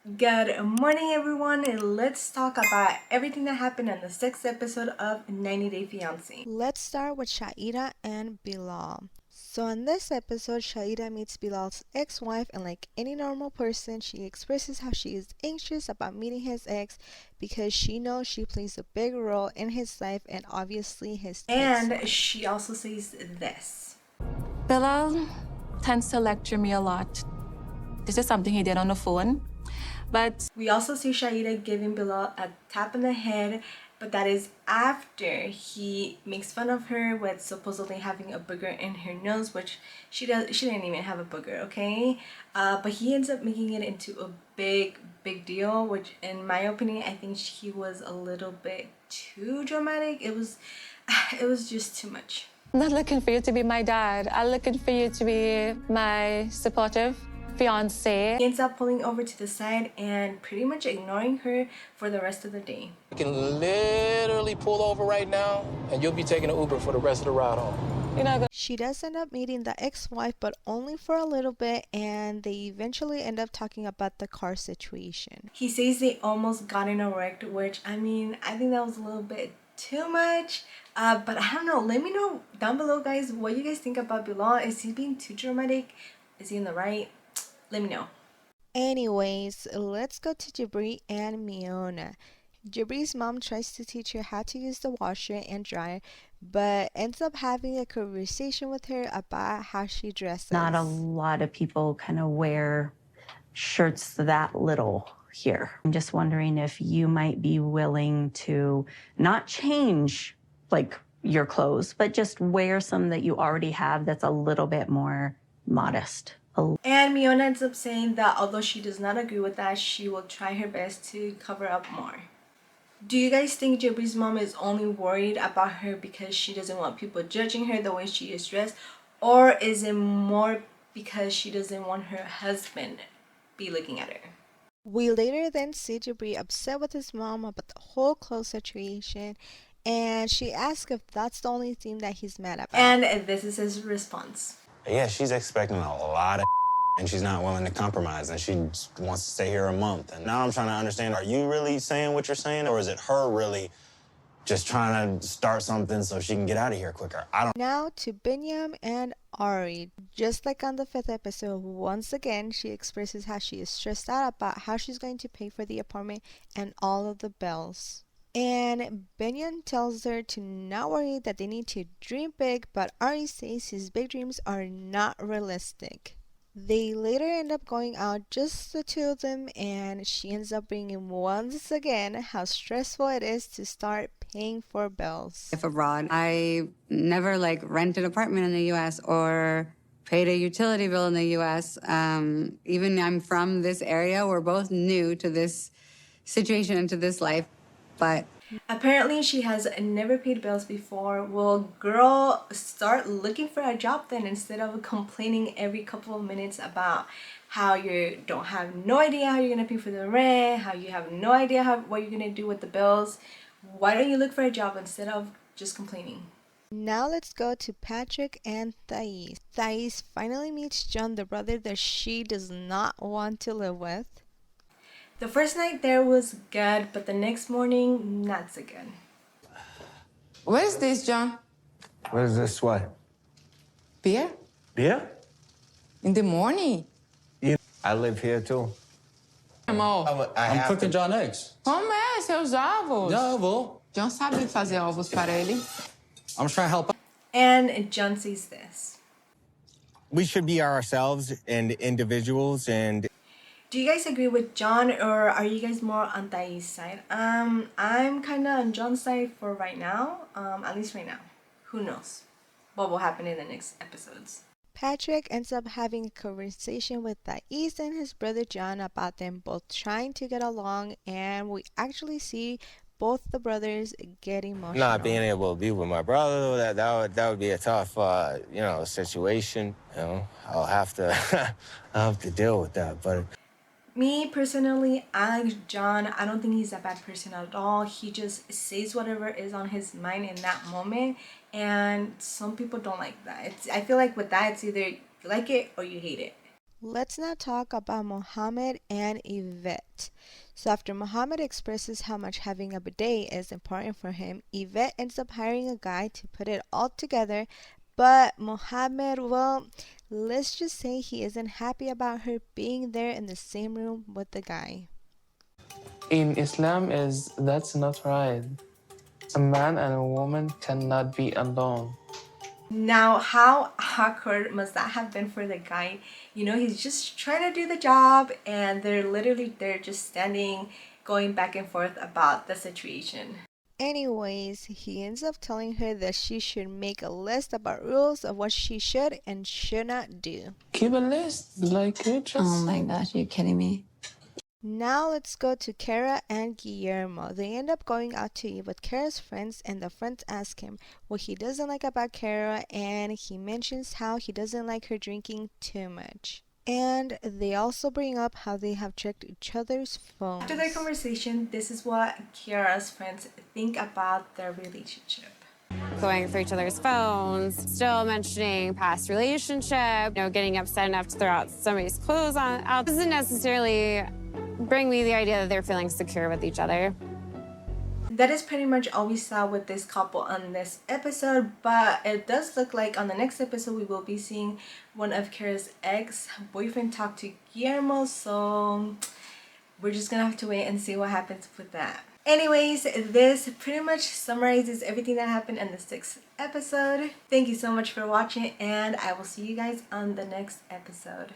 Good morning, everyone. Let's talk about everything that happened in the sixth episode of 90 Day Fiancé. Let's start with Shaida and Bilal. So in this episode, Shaida meets Bilal's ex-wife, and like any normal person, she expresses how she is anxious about meeting his ex because she knows she plays a big role in his life and obviously his And life. she also says this. Bilal tends to lecture me a lot. This is something he did on the phone, but We also see Shaida giving Bilal a tap in the head, but that is after he makes fun of her with supposedly having a booger in her nose, which she didn't even have a booger, okay? But he ends up making it into a big deal, which in my opinion, I think he was a little bit too dramatic. It was just too much. I'm not looking for you to be my dad. I'm looking for you to be my supportive fiance. He ends up pulling over to the side and pretty much ignoring her for the rest of the day. You can literally pull over right now, and you'll be taking an Uber for the rest of the ride home. You're not gonna She does end up meeting the ex-wife, but only for a little bit, and they eventually end up talking about the car situation. He says they almost got in a wreck, which I mean, I think that was a little bit too much. But I don't know. Let me know down below, guys, what you guys think about Bilal. Is he being too dramatic? Is he in the right? Let me know. Anyways, let's go to Jabri and Miona. Jabri's mom tries to teach her how to use the washer and dryer, but ends up having a conversation with her about how she dresses. Not a lot of people kind of wear shirts that little here. I'm just wondering if you might be willing to not change like your clothes, but just wear some that you already have that's a little bit more modest. And Miona ends up saying that although she does not agree with that, she will try her best to cover up more. Do you guys think Jabri's mom is only worried about her because she doesn't want people judging her the way she is dressed? Or is it more because she doesn't want her husband be looking at her? We later then see Jabri upset with his mom about the whole clothes situation, and she asks if that's the only thing that he's mad about. And this is his response. Yeah, she's expecting a lot of and she's not willing to compromise, and she just wants to stay here a month. And now I'm trying to understand, are you really saying what you're saying, or is it her really just trying to start something so she can get out of here quicker? I don't. Now to Binyam and Ari. Just like on the 5th episode, once again, she expresses how she is stressed out about how she's going to pay for the apartment and all of the bills. And Binyam tells her to not worry, that they need to dream big, but Ari says his big dreams are not realistic. They later end up going out, just the two of them, and she ends up bringing once again how stressful it is to start paying for bills. If abroad, I never rent an apartment in the U.S. or paid a utility bill in the U.S. Even I'm from this area, we're both new to this situation and to this life, but apparently she has never paid bills before. Well, girl, start looking for a job then, instead of complaining every couple of minutes about how you don't have no idea how you're gonna pay for the rent, how you have no idea what you're gonna do with the bills. Why don't you look for a job instead of just complaining? Now let's go to Patrick and Thais. Thais finally meets John, the brother that she does not want to live with. The first night there was good, but the next morning, not so good. What is this, John? What is this? What? Beer? Beer? In the morning? Yeah. I live here too. Amor, I'm cooking John eggs. como é seus ovos? Yeah, I will. John sabe fazer ovos para ele. I'm trying to help out. And John says this. We should be ourselves and individuals. And do you guys agree with John, or are you guys more on Thais' side? I'm kind of on John's side for right now, at least right now. Who knows what will happen in the next episodes? Patrick ends up having a conversation with Thais and his brother John about them both trying to get along, and we actually see both the brothers get emotional. not being able to be with my brother, that would be a tough, situation. I'll have to deal with that. But me personally, I like John. I don't think he's a bad person at all. He just says whatever is on his mind in that moment, and some people don't like that. I feel like with that, it's either you like it or you hate it. Let's now talk about Mohamed and Yvette. So after Mohamed expresses how much having a bidet is important for him, Yvette ends up hiring a guy to put it all together. But Mohamed, well, let's just say he isn't happy about her being there in the same room with the guy. In Islam that's not right. A man and a woman cannot be alone. Now, how awkward must that have been for the guy? You know, he's just trying to do the job and they're just standing, going back and forth about the situation. Anyways, he ends up telling her that she should make a list about rules of what she should and should not do. Keep a list like you just Oh my gosh, you're kidding me. Now let's go to Kara and Guillermo. They end up going out to eat with Kara's friends, and the friends ask him what he doesn't like about Kara, and he mentions how he doesn't like her drinking too much. And they also bring up how they have checked each other's phones. After their conversation, this is what Kiara's friends think about their relationship. Going through each other's phones, still mentioning past relationship, getting upset enough to throw out somebody's clothes out doesn't necessarily bring me the idea that they're feeling secure with each other. That is pretty much all we saw with this couple on this episode, but it does look like on the next episode we will be seeing one of Kara's ex-boyfriend talk to Guillermo, so we're just gonna have to wait and see what happens with that. Anyways, this pretty much summarizes everything that happened in the 6th episode. Thank you so much for watching, and I will see you guys on the next episode.